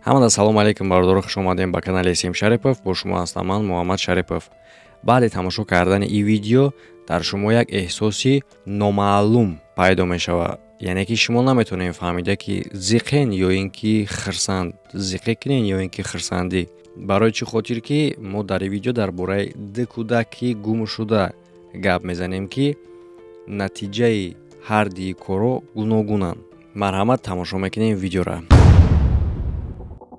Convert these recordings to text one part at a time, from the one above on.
ҳамада салом алейкум бардоро, хуш омадем ба канали Сим Шарипов. Бо шумо ҳастам ман Муҳаммад Шарипов. баъди тамошо кардани ин видео дар шумо як эҳсоси номаълум пайдо мешавад. яъне ки шумо наметонем фаҳмида ки зиқен ё ин ки хирсанд, зиқекнен ё ин ки хирсандӣ. барои чӣ хотир ки мо дар ин видео дар бораи ду кӯдаки гумшуда гап мезанем ки натиҷаи ҳар ду корро гуногунанд. марҳамат, тамошо мекунем видеоро.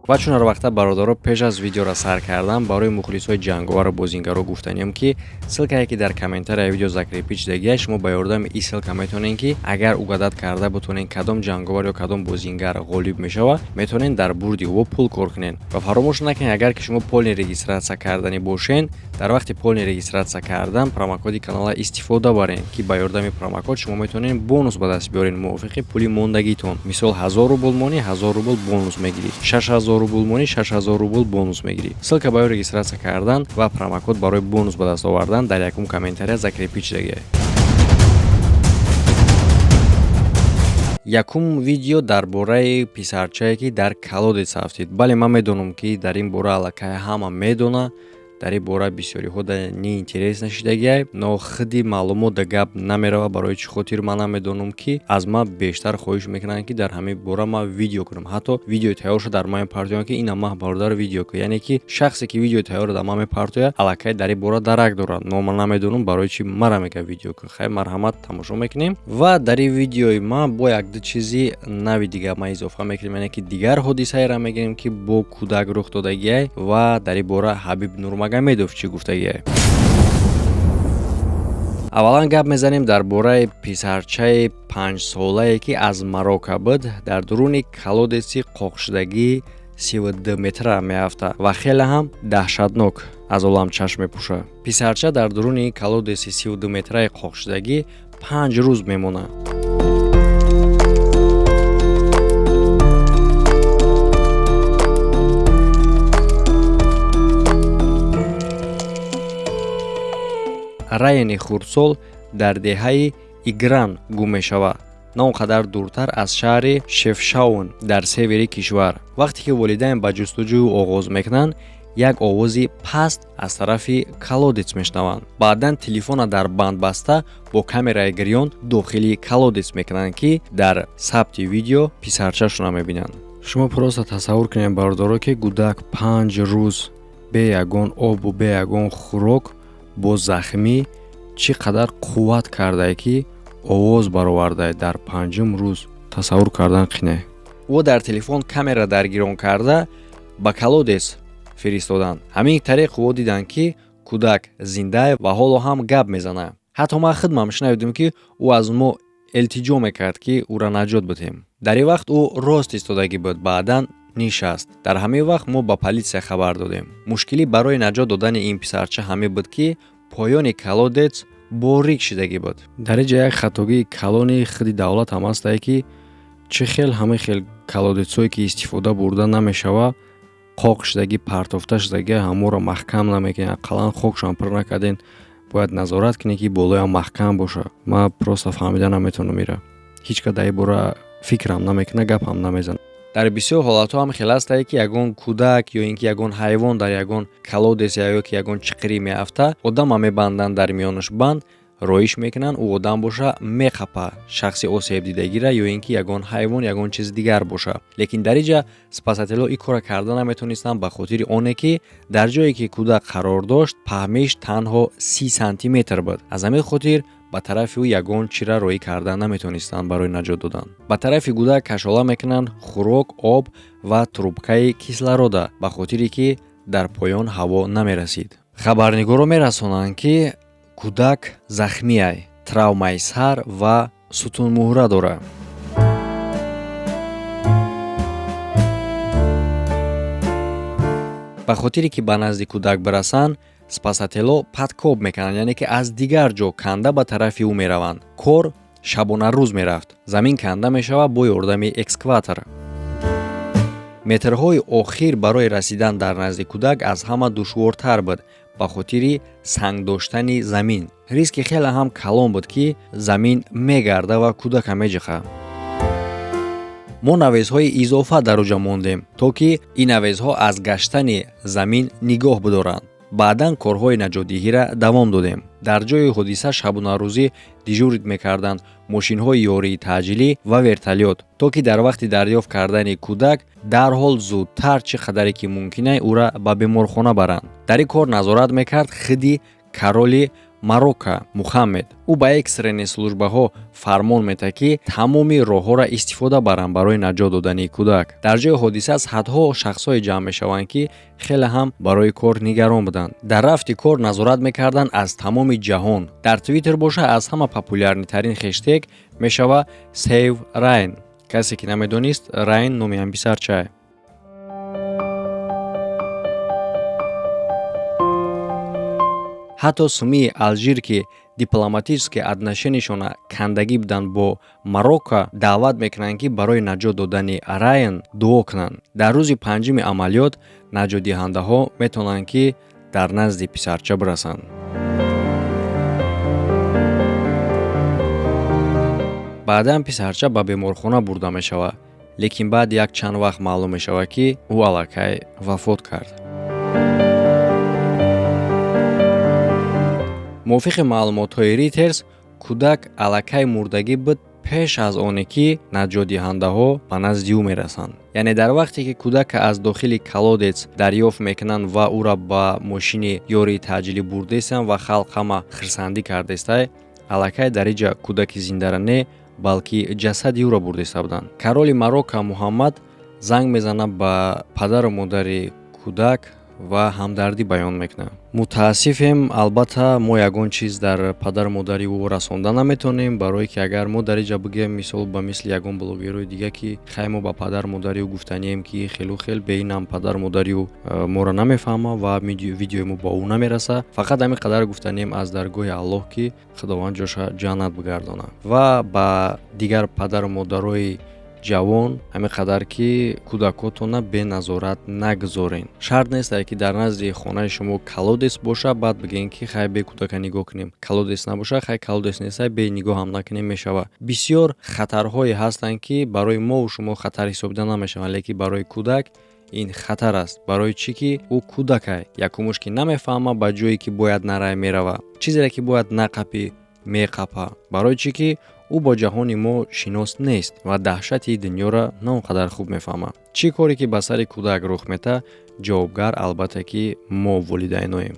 ва чун ҳар вақта бародаро, пеш аз видеоро сар кардан барои мухлисои ҷанговару бозингаро гуфтанем ки ссилкае ки дар комментарияи видео закрепи шудагиаш, шумо ба ёрдами ин ссилка метавонед ки агар угадат карда бутонен кадом ҷанговар ё кадом бозингар ғолиб мешава, метавонен дар бурди ӯ пул кор кунен. ва фаромӯш накунед, агар ки шумо полни регистратсия карданӣ бошен, дар вақти полни регистратсия кардан промокоди канала истифода барен ки ба ёрдами промокод шумо метавонед бонус ба даст биёрен мувофиқи пули мондагитон. мисол 1000 рубл монӣ 1000 рубл бонус мегирӣ, 6000 рубл монӣ 6000 рубл бонус мегирӣ. ссилка барои регистратсия кардан ва промокод барои бонус ба даст овардан дар якум комментария закрепи шудагиаст. якум видео дар бораи писарчае ки дар колодец афтид. бале, ман медонам ки дар ин бора аллакай ҳама медона, дар ин бора бисёриҳо да не интерес нашидагиай, но хиди маълумот да гап намерава. барои чӣ хотир ман намедонам ки аз ман бештар хоҳиш мекунанд ки дар ҳамин бора ман видео кунам. ҳатто видеои тайёр шуда дар ман мепартоянд ки ина ман бародар видео кун, яъне ки шахсе ки видеои тайёр дар ман мепартояд аллакай дар ин бора дарак дорад, но ман намедонам барои чӣ мара мега видео кун. хай, марҳамат, тамошо мекунем. ва дар ин видеои ман бо як-ду чизи нави дигар ман изофа мекунем, яъне ки дигар ҳодисаеро мегирем ки бо кӯдак рух додагиай ва дар ин бора Ҳабиб Нурмагомедов чӣ гуфтагиай. аввалан гап мезанем дар бораи писарчаи 5-солае ки аз Марокко буд, дар дуруни колодеси қоқшудагии 32 метра меафта ва хеле ҳам даҳшатнок аз олам чашм мепӯша. писарча дар дуруни колодеси 32 метраи қоқшудагӣ 5 рӯз мемонад. Райани хурдсол дар деҳаи Игран гум мешавад, на он қадар дуртар аз шаҳри Шефшаун дар севери кишвар. вақте ки волидайн ба ҷустуҷӯ оғоз мекунанд, як овози паст аз тарафи колодец мешнаванд. баъдан телефона дар банд баста бо камераи гирён дохили колодец мекунанд ки дар сабти видео писарчашона мебинанд. шумо просто тасаввур кунед бародаро ки гудак 5 рӯз бе ягон обу бе ягон хӯрок бо захмӣ чӣ қадар қувват кардае ки овоз баровардае дар 5-ум рӯз. тасаввур кардан қине. ӯ дар телефон камера даргирон карда ба колодец фиристоданд. ҳамин тариқ ӯ диданд ки кӯдак зиндае ва ҳоло ҳам гап мезанад. ҳатто ман худмам шунавидам ки ӯ аз мо илтиҷо мекард ки ӯра наҷот бидем. дар ин вақт ӯ рост истодагӣ буд, баъдан нишаст. дар ҳамин вақт мо ба политсия хабар додем. мушкилӣ барои наҷот додани ин писарча ҳамин буд ки поёни колодец борик шудагӣ буд. дар инҷа як хатогии калони хиди давлат ҳам астае ки чӣ хел ҳамин хел колодецҳое ки истифода бурда намешава, қоқ шудагӣ, партофта шудагӣ ҳаморо маҳкам намекунед. ақаллан хокшон пир накарден, бояд назорат кунед ки болоям маҳкам боша. ман просто фаҳмида наметавонам ира. ҳеҷ кас дар ин бора фикрам намекунад, гапам намезанад. дар бисёр ҳолатҳо ҳам хел астае ки ягон кӯдак ё ин ки ягон ҳайвон дар ягон колодес ё ки ягон чиқирӣ меафта, одама мебанданд дар миёнаш банд, роиш мекунанд ӯ одам боша меқапа шахси осебдидагира ё ин ки ягон ҳайвон ягон чизи дигар боша. лекин дар инҷа спасателҳо ин кора карда наметонистанд ба хотири оне ки дар ҷое ки кӯдак қарор дошт паҳмиш танҳо 30 сантиметр буд. аз ҳамин хотир ба тарафи ӯ ягон чира роӣ карда наметонистанд барои наҷот додан. ба тарафи кӯдак кашола мекунанд хӯрок, об ва трубкаи кислорода, ба хотире ки дар поён ҳаво намерасид. хабарнигоро мерасонанд ки кӯдак захмиай, травмаи сар ва сутунмӯҳра дорад. ба хотире ки ба назди кӯдак бирасанд, спасателҳо падкоб мекунанд, яъне ки аз дигар ҷо канда ба тарафи ӯ мераванд. кор шабонарӯз мерафт. замин канда мешавад бо ёрдами экскаватор. метрҳои охир барои расидан дар назди кӯдак аз ҳама душвортар буд, ба хотири санг доштани замин. риски хеле ҳам калон буд ки замин мегарда ва кӯдака меҷиқа. мо навезҳои изофа дар оҷа мондем, то ки ин навезҳо аз гаштани замин нигоҳ бидоранд. баъдан корҳои наҷотдиҳиро давом додем. дар ҷои ҳодиса шабунарӯзӣ дежурит мекарданд мошинҳои ёрии таъҷилӣ ва вертолёт, то ки дар вақти дарёфт кардани кӯдак дарҳол зудтар чӣ қадаре ки мумкина ӯро ба беморхона баранд. дар ин кор назорат мекард хиди Кароли Марокко Мухаммед. ӯ ба экстрени службаҳо фармон метад ки тамоми роҳҳоро истифода баранд барои наҷот додани кӯдак. дар ҷои ҳодиса садҳо шахсҳое ҷамъ мешаванд ки хеле ҳам барои кор нигарон буданд. дар рафти кор назорат мекарданд аз тамоми ҷаҳон. дар Twitter боша аз ҳама популярнитарин хэштег мешава Save Rain. касе ки намедонист, Rain номи ҳам писарчае. ҳатто сумии Алжир ки дипломатически отношенияшона кандагӣ буданд бо Марокко даъват мекунанд ки барои наҷот додани Райан дуо кунанд. дар рӯзи панҷуми амалиёт наҷотдиҳандаҳо метавонанд ки дар назди писарча бирасанд. баъдан писарча ба беморхона бурда мешавад, лекин баъд як чанд вақт маълум мешавад ки ӯ аллакай вафот кард. мувофиқи маълумотҳои Reuters, кӯдак аллакай мурдагӣ буд пеш аз оне ки наҷотдиҳандаҳо ба назди ӯ мерасанд. яъне дар вақте ки кӯдака аз дохили колодец дарёфт мекунанд ва ӯро ба мошини ёрии таъҷилӣ бурдестанд ва халқ ҳама хирсандӣ кардестай, аллакай дар инҷа кӯдаки зиндара не, балки ҷасади ӯро бурдеста буданд. Кароли Марокко Муҳаммад занг мезанад ба падару модари кӯдак ва ҳамдардӣ баён мекунад. мутаассифем, албатта мо ягон чиз дар падару модари ӯ расонда наметавонем, барое ки агар мо дар инҷа бигӯем мисол ба мисли ягон блогерои дига ки хай мо ба падару модари ӯ гуфтанием ки хелу хел бе инам падару модари ӯ моро намефаҳма ва видеои мо ба ӯ намераса. фақат ҳамин қадар гуфтанием аз даргоҳи Аллоҳ ки худованд ҷоша ҷаннат бигардонад. ва ба дигар падару модарои ҷавон ҳамин қадар ки кӯдакотона беназорат нагузорен. шарт нест ки дар назди хонаи шумо колодес боша, баъд бигӯем ки хай бе кӯдака нигоҳ кунем. Колодес набоша, хай колодес неста, бе нигоҳам накунем мешава. бисёр хатарҳое ҳастанд ки барои мову шумо хатар ҳисобида намешаванд, лекин барои кӯдак ин хатар аст. барои чӣ ки ӯ кӯдакай, якумуш ки намефаҳма ба ҷое ки бояд нарай мерава, чизере ки бояд нақапӣ меқапа, барои чӣ ки ӯ бо ҷаҳони мо шинос нест ва даҳшати дунёро на он қадар хуб мефаҳмад. чӣ коре ки ба сари кӯдак рух мета, ҷавобгар албатта ки мо волидайноем.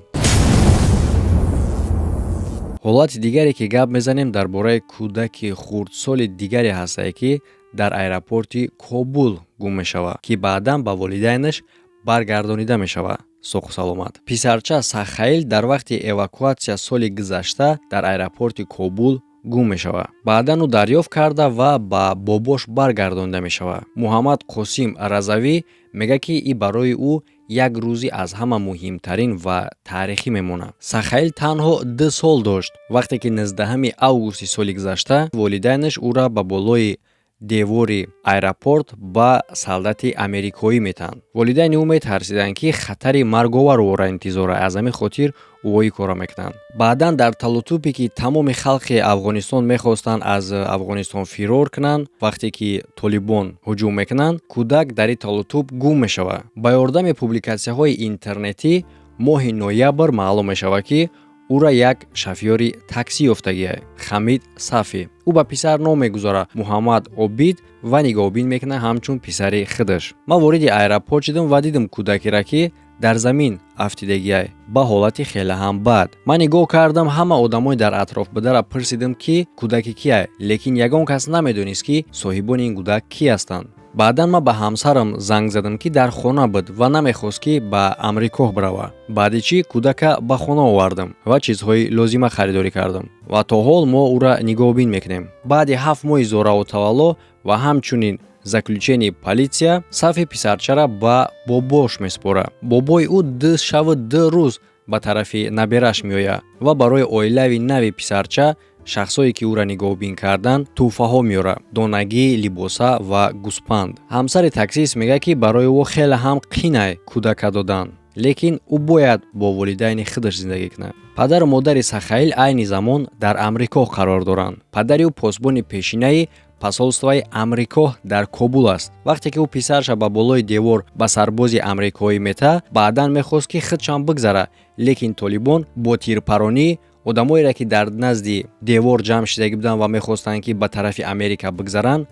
ҳолати дигаре ки гап мезанем дар бораи кӯдаки хурдсоли дигаре ҳастае ки дар аэропорти Кобул гум мешавад, ки баъдан ба волидайнаш баргардонида мешавад соҳу саломат. писарча Сахаил дар вақти эвакуатсия соли гузашта дар аэропорти Кобул гум мешавад. баъдан ӯ дарёфт карда ва ба бобош баргардонида мешавад. Муҳаммад Қосим Разавӣ мегӯяд ки ин барои ӯ як рӯзи аз ҳама муҳимтарин ва таърихӣ мемонад. Сахаил танҳо 2 сол дошт вақте ки 19 августи соли гузашта волидайнаш ӯро ба болои девори аэропорт ба солдати америкоӣ метаҳанд. волидайни ӯ метарсиданд ки хатари марговар ӯро интизора, аз ҳамин хотир ӯ ин кора мекунанд. баъдан дар талутупе ки тамоми халқи Афғонистон мехостанд аз Афғонистон фирор кунанд, вақте ки Толибон ҳуҷум мекунанд, кӯдак дар ин талутуп гум мешавад. ба ёрдами публикатсияҳои интернетӣ моҳи ноябр маълум мешавад ки ӯро як шофёри таксӣ ёфтагиаст, Хамид Сафӣ. ӯ ба писар ном мегузорад Муҳаммад Обид ва нигоҳубин мекунад ҳамчун писари худаш. ман вориди аэропорт шудам ва дидам кӯдакеро ки дар замин афтидагиаст ба ҳолати хеле ҳам бад. ман нигоҳ кардам, ҳама одамои дар атроф будара пурсидам ки кӯдаки кияст, лекин ягон кас намедонист ки соҳибони ин кӯдак ки ҳастанд. баъдан ман ба ҳамсарам занг задам ки дар хона буд ва намехост ки ба амрикоҳ биравад. баъди чӣ кӯдака ба хона овардам ва чизҳои лозима харидорӣ кардам ва то ҳол мо ӯро нигоҳубин мекунем. баъди 7 моҳи зораву тавалло ва ҳамчунин заключени политсия, Сафи писарчара ба бобош меспорад. бобои ӯ 2 шаву 2 рӯз ба тарафи набераш меояд ва барои оилави нави писарча, шахсое ки ӯро нигоҳубин карданд, тӯҳфаҳо меорад: донагӣ, либоса ва гӯспанд. ҳамсари таксист мегӯяд ки барои ӯ хеле ҳам қинай кӯдака додан, лекин ӯ бояд бо волидайни худаш зиндагӣ кунад. падару модари Сахаил айни замон дар Амрико қарор доранд. падари ӯ посбони пешинаи посолствои Амрико дар Кобул аст. Вақте ки ӯ писарша ба болои девор ба сарбози амрикоӣ мета, баъдан мехост ки худшам бигзара, лекин Толибон бо тирпаронӣ одамоеро ки дар назди девор ҷамъ шидагӣ буданд ва мехостанд ки ба тарафи Америка бигзаранд,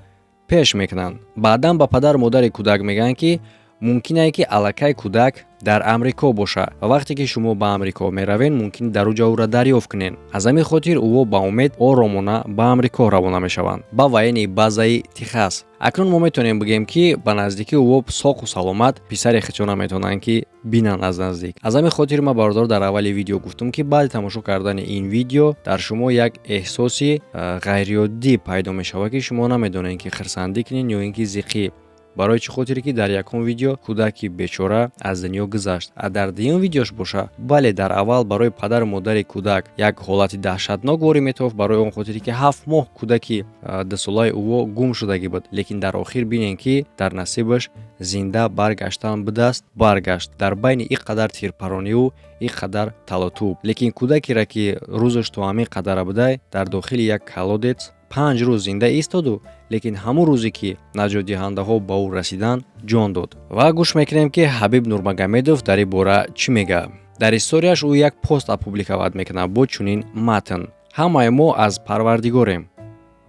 пеш мекунанд. Баъдан ба падару модари кӯдак мегӯянд ки мумкин аст ки аллакай кӯдак дар Амрико боша ва вақте ки шумо ба Амрико меравен, мумкин дар уҷа ӯро дарёфт кунед. Аз ҳамин хотир ӯҳо ба умед оромона ба Амрико равона мешаванд, ба вайни базаи Техас. Акнун мо метавонем бигӯем ки ба наздикӣ ӯҳо соқу саломат писари худшона метавонанд ки бинанд аз наздик. Аз ҳамин хотир ма бародаро дар аввали видео гуфтам ки баъди тамошо кардани ин видео дар шумо як эҳсоси ғайриоддӣ пайдо мешавад ки шумо намедонед ки хирсандӣ кунед ё ин ки зиқӣ. барои чӣ хотире ки дар ягон видео кӯдаки бечора аз дунё гузашт. А дар дуюм видеош боша, бале дар аввал барои падару модари кӯдак як ҳолати даҳшатнок ворид метофт, барои он хотире ки 7 моҳ кӯдаки 2 солаи ӯ гум шудагӣ буд. Лекин дар охир бинем ки дар насибаш зинда баргаштан будааст, баргашт дар байни ин қадар тирпарониву ин қадар талотуб. Лекин кӯдакеро ки рӯзаш то ҳамин қадара будай, дар дохили як колодец 5 рӯз зинда истоду, лекин ҳамун рӯзе ки наҷотдиҳандаҳо ба ӯ расиданд, ҷон дод. Ва гӯш мекунем ки Ҳабиб Нурмагомедов дар ин бора чӣ мегӯяд. Дар историаш ӯ як пост апубликоват мекунад бо чунин матн: ҳамаи мо аз Парвардигорем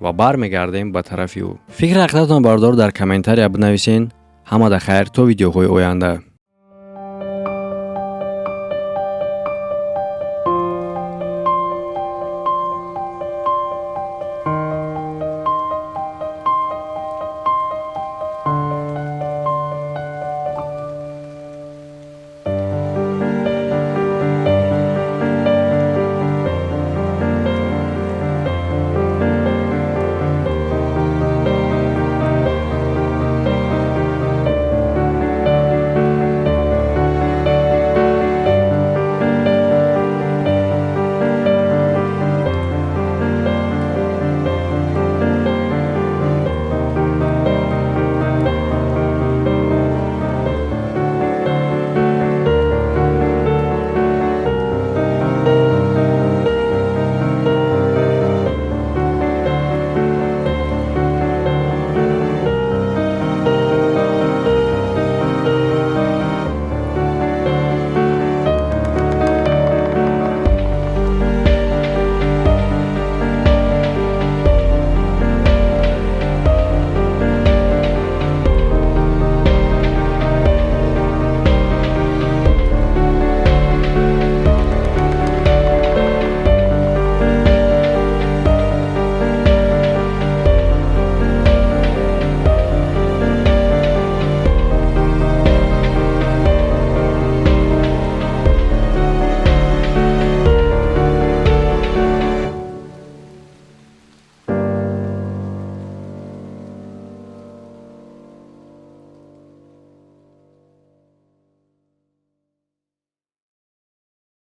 ва бармегардем ба тарафи ӯ. Фикри ақидатон бародаро дар комментария бинависен. Ҳамада хайр то видеоҳои оянда.